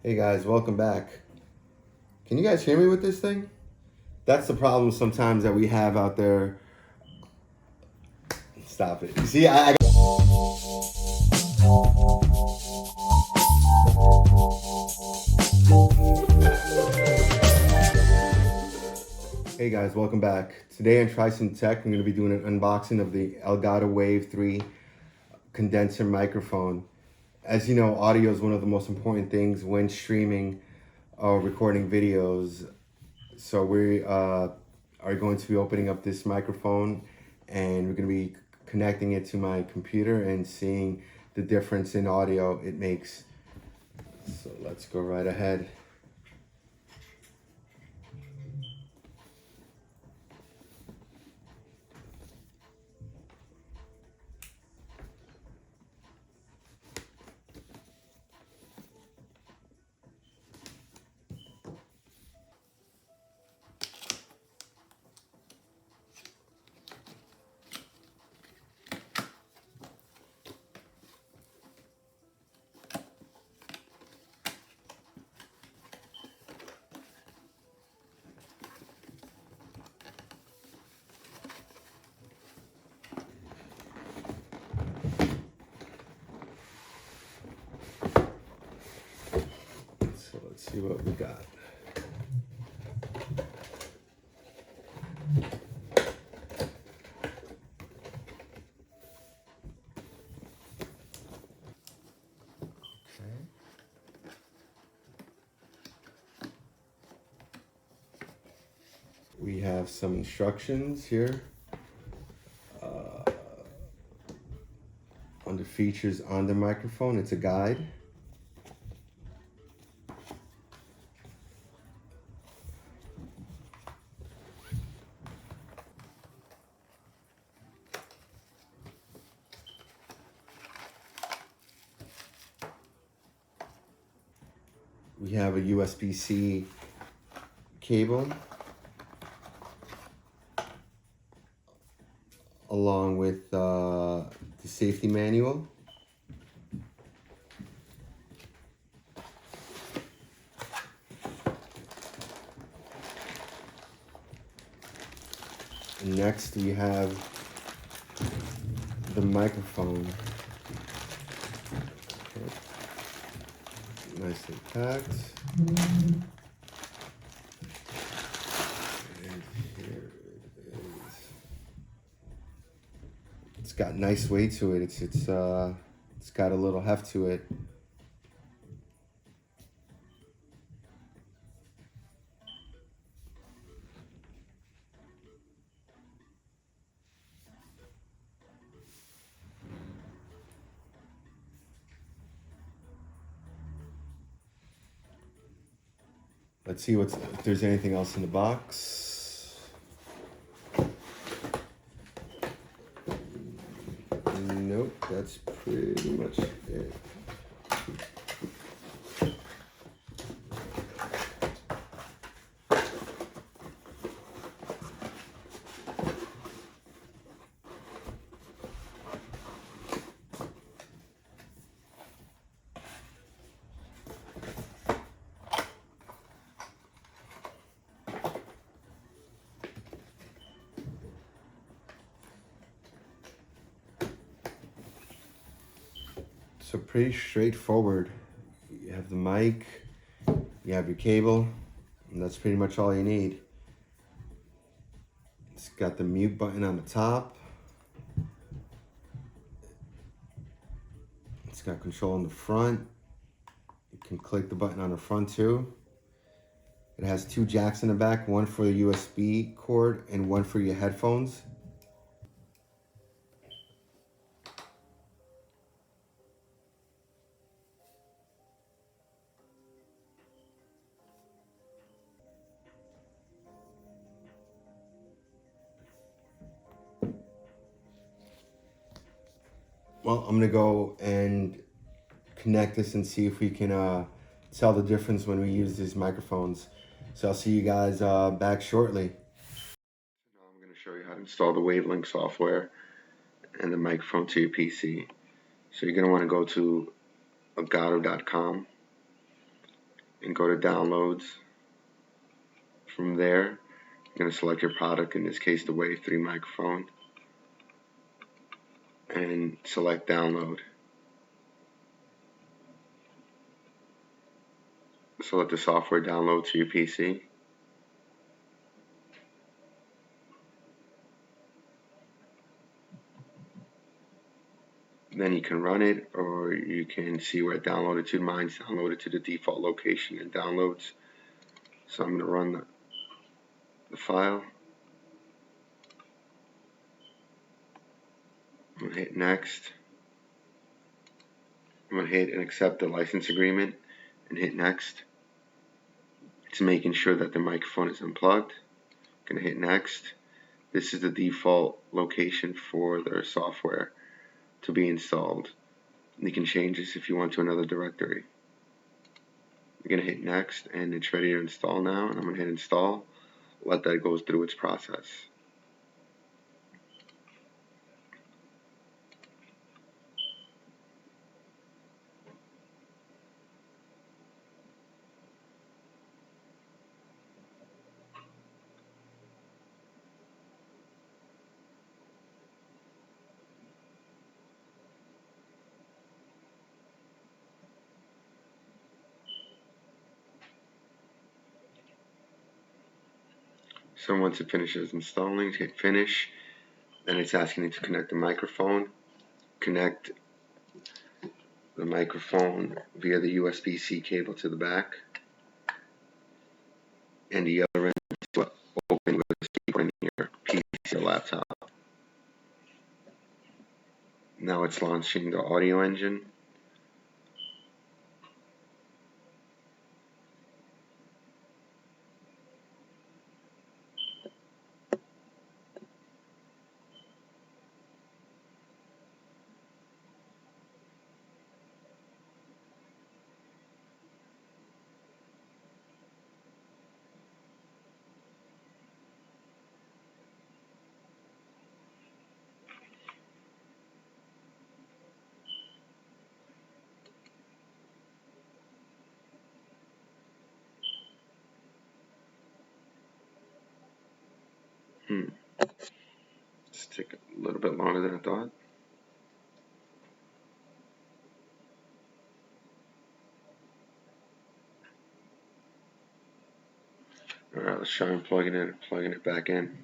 Hey guys, welcome back. Can you guys hear me with this thing? That's the problem sometimes that we have out there. Stop it. See, Hey guys, welcome back. Today on Trysum Tech, I'm going to be doing an unboxing of the Elgato Wave 3 condenser microphone. As you know, audio is one of the most important things when streaming or recording videos. So we are going to be opening up this microphone and we're going to be connecting it to my computer and seeing the difference in audio it makes. So let's go right ahead. So let's see what we got. We have some instructions here on the features on the microphone. It's a guide. We have a USB-C cable along with the safety manual. And next we have the microphone. Okay. Nicely packed. And here it is. It's got nice weight to it. It's got a little heft to it. Let's see if there's anything else in the box. Nope, that's pretty much it. So pretty straightforward. You have the mic, you have your cable, and that's pretty much all you need. It's got the mute button on the top. It's got control in the front. You can click the button on the front too. It has two jacks in the back, one for the USB cord and one for your headphones. Well, I'm gonna go and connect this and see if we can tell the difference when we use these microphones. So I'll see you guys back shortly. Now I'm gonna show you how to install the Wavelink software and the microphone to your PC. So you're gonna wanna go to Elgato.com and go to downloads. From there, you're going to select your product, in this case the Wave 3 microphone, and select download. So let the software download to your PC. Then you can run it, or you can see where it downloaded to. Mine's downloaded to the default location in downloads. So I'm going to run the file. I'm going to hit next. I'm going to hit and accept the license agreement and hit next. It's making sure that the microphone is unplugged. I'm going to hit next. This is the default location for their software to be installed. You can change this if you want to another directory. You're going to hit next, and it's ready to install now, and I'm going to hit install. Let that go through its process. So once it finishes installing, hit finish. Then it's asking you to connect the microphone. Connect the microphone via the USB-C cable to the back, and the other end to open USB in your PC or laptop. Now it's launching the audio engine. This took a little bit longer than I thought. Alright, let's try plugging it back in.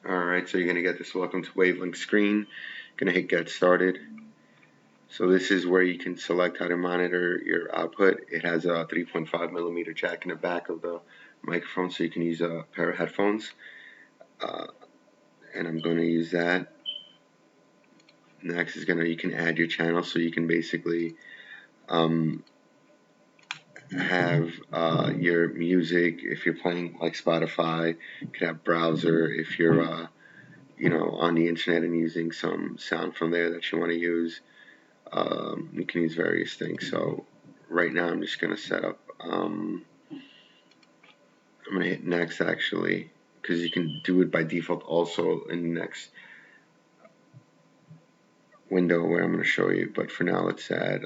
Alright, so you're going to get this welcome to Wavelink screen. Going to hit get started. So this is where you can select how to monitor your output. It has a 3.5mm jack in the back of the microphone, so you can use a pair of headphones. And I'm going to use that. Next is you can add your channel, so you can basically have your music. If you're playing like Spotify, you can have browser. If you're on the internet and using some sound from there that you want to use, you can use various things. So right now I'm just going to set up, I'm going to hit next actually, because you can do it by default also in the next window where I'm going to show you. But for now, let's add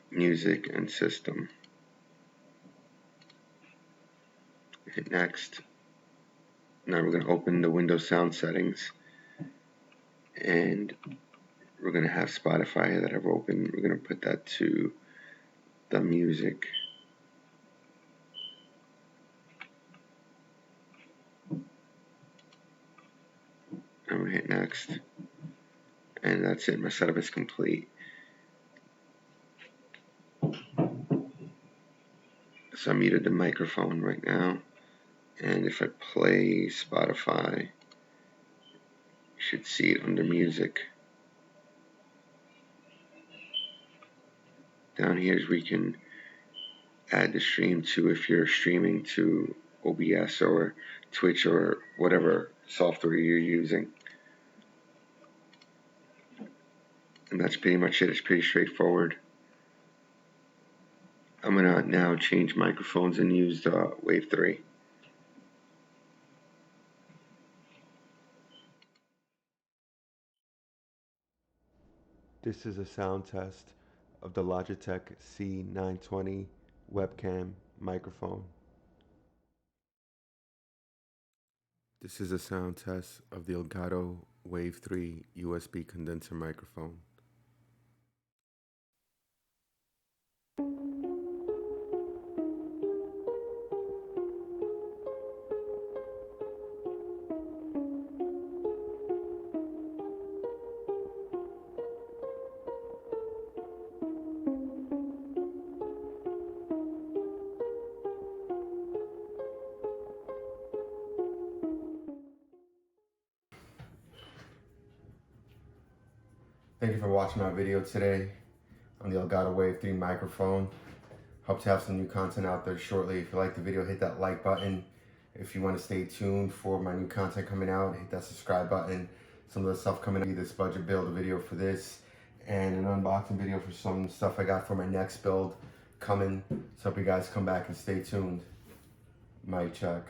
music and system. Hit next. Now we're going to open the Windows sound settings, and we're going to have Spotify here that I've opened. We're going to put that to the music. I'm going to hit next, and that's it. My setup is complete. So I muted the microphone right now, and if I play Spotify, you should see it under music. Down here is where you can add the stream to if you're streaming to OBS or Twitch or whatever software you're using. And that's pretty much it. It's pretty straightforward. I'm gonna now change microphones and use the Wave 3. This is a sound test of the Logitech C920 webcam microphone. This is a sound test of the Elgato Wave 3 USB condenser microphone. Thank you for watching my video today on the Elgato Wave 3 microphone. Hope to have some new content out there shortly. If you like the video, hit that like button. If you want to stay tuned for my new content coming out, hit that subscribe button. Some of the stuff coming out, this budget build video for this, and an unboxing video for some stuff I got for my next build coming. So hope you guys come back and stay tuned. Mic check.